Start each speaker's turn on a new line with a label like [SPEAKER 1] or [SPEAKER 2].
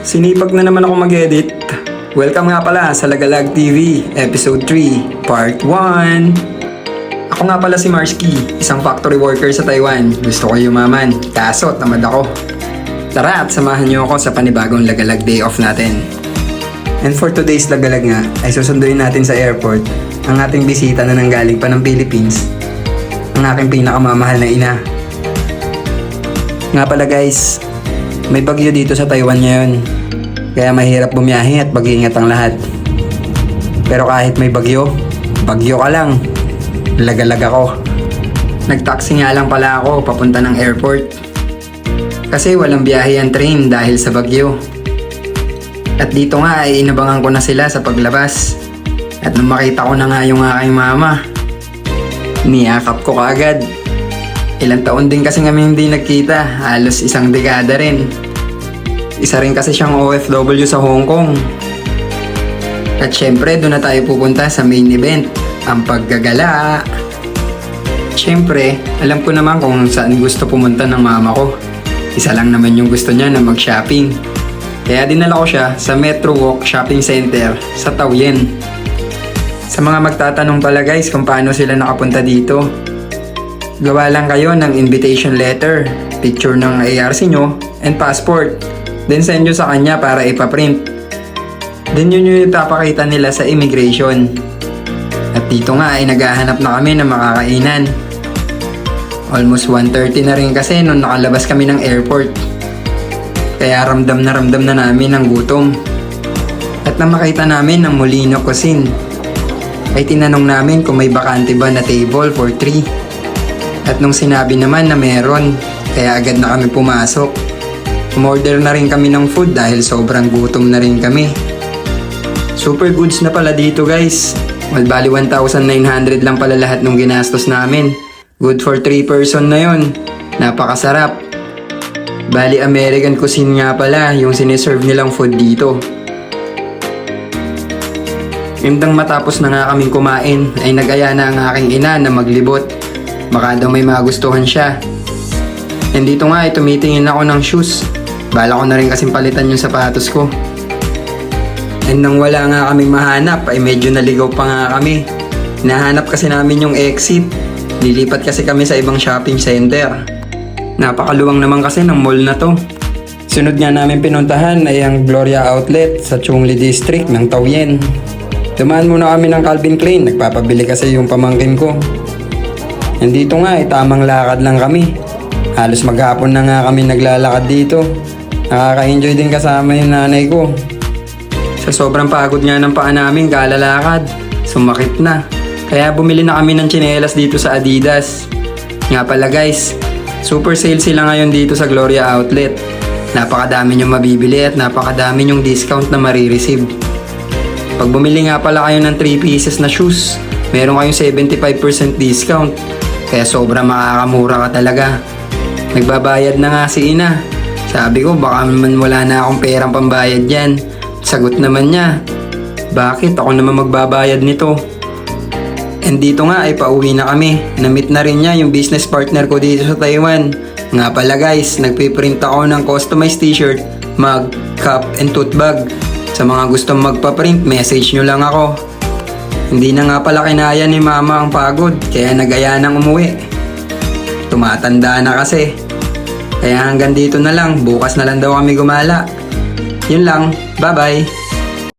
[SPEAKER 1] Sinipag na naman ako mag-edit. Welcome nga pala sa Lagalag TV, Episode 3, Part 1. Ako nga pala si Marsky, isang factory worker sa Taiwan. Gusto ko yumaman, kaso tamad ako. Tara at samahan niyo ako sa panibagong Lagalag Day Off natin. And for today's Lagalag nga, ay susunduin natin sa airport ang ating bisita na nanggaling pa ng Philippines, ang aking pinakamamahal na ina. Nga pala guys, may bagyo dito sa Taiwan ngayon, kaya mahirap bumiyahe at mag-iingat ang lahat. Pero kahit may bagyo, bagyo ka lang, lagalag ako. Nag-taxi nga lang pala ako papunta ng airport, kasi walang biyahe ang train dahil sa bagyo. At dito nga ay inabangan ko na sila sa paglabas. At nung makita ko na nga yung aking mama, niyakap ko kaagad. Ilang taon din kasi kami hindi nagkita, halos isang dekada rin. Isa rin kasi siyang OFW sa Hong Kong. At syempre doon na tayo pupunta sa main event, ang paggagala. Syempre, alam ko naman kung saan gusto pumunta ng mama ko. Isa lang naman yung gusto niya na mag-shopping. Kaya dinala ko siya sa Metro Walk Shopping Center sa Taoyuan. Sa mga magtatanong pala guys kung paano sila nakapunta dito, gawa lang kayo ng invitation letter, picture ng ARC nyo, and passport. Then send nyo sa kanya para ipaprint. Then yun yung ipapakita nila sa immigration. At dito nga ay naghahanap na kami ng makakainan. Almost 1:30 na rin kasi nung nakalabas kami ng airport. Kaya ramdam na namin ang gutom. At nang makita namin ang Molino Cuisine, ay tinanong namin kung may bakante ba na table for 3. At nung sinabi naman na meron, kaya agad na kami pumasok. Umorder na rin kami ng food dahil sobrang gutom na rin kami. Super goods na pala dito guys. Bali 1,900 lang pala lahat ng ginastos namin. Good for 3 person na yon. Napakasarap. Bali American cuisine nga pala yung siniserve nilang food dito. Imdang matapos na nga kaming kumain ay nag-aya na ang aking ina na maglibot. Baka daw may magustuhan siya. And dito nga ay tumitingin ako ng shoes. Bala ko na rin kasing palitan yung sapatos ko. And nang wala nga kaming mahanap ay medyo naligaw pa nga kami. Nahanap kasi namin yung exit. Lilipat kasi kami sa ibang shopping center. Napakaluwang naman kasi ng mall na to. Sunod nga namin pinuntahan ay ang Gloria Outlet sa Chungli District ng Taoyuan. Dumaan muna kami ng Calvin Klein. Nagpapabili kasi yung pamangkin ko. And dito nga ay tamang lakad lang kami. Halos maghapon na nga kami naglalakad dito. Nakaka-enjoy din kasama yung nanay ko. Sa sobrang pagod nga ng paa namin kalalakad, sumakit na. Kaya bumili na kami ng tsinelas dito sa Adidas. Nga pala guys, super sale sila ngayon dito sa Gloria Outlet. Napakadami nyong mabibili at napakadami nyong discount na marireceive. Pag bumili nga pala kayo ng 3 pieces na shoes, meron kayong 75% discount. Kaya sobrang makakamura ka talaga. Nagbabayad na nga si ina. Sabi ko baka naman wala na akong perang pambayad dyan. Sagot naman niya, bakit ako naman magbabayad nito? And dito nga ay pauwi na kami. Na-meet na rin niya yung business partner ko dito sa Taiwan. Nga pala guys, nagpiprint ako ng customized t-shirt, mug, cup, and tote bag. Sa mga gustong magpa-print, message nyo lang ako. Hindi na nga pala kinaya ni mama ang pagod, kaya nag-aya nang umuwi. Tumatanda na kasi. Kaya hanggang dito na lang, bukas na lang daw kami gumala. Yun lang, bye bye!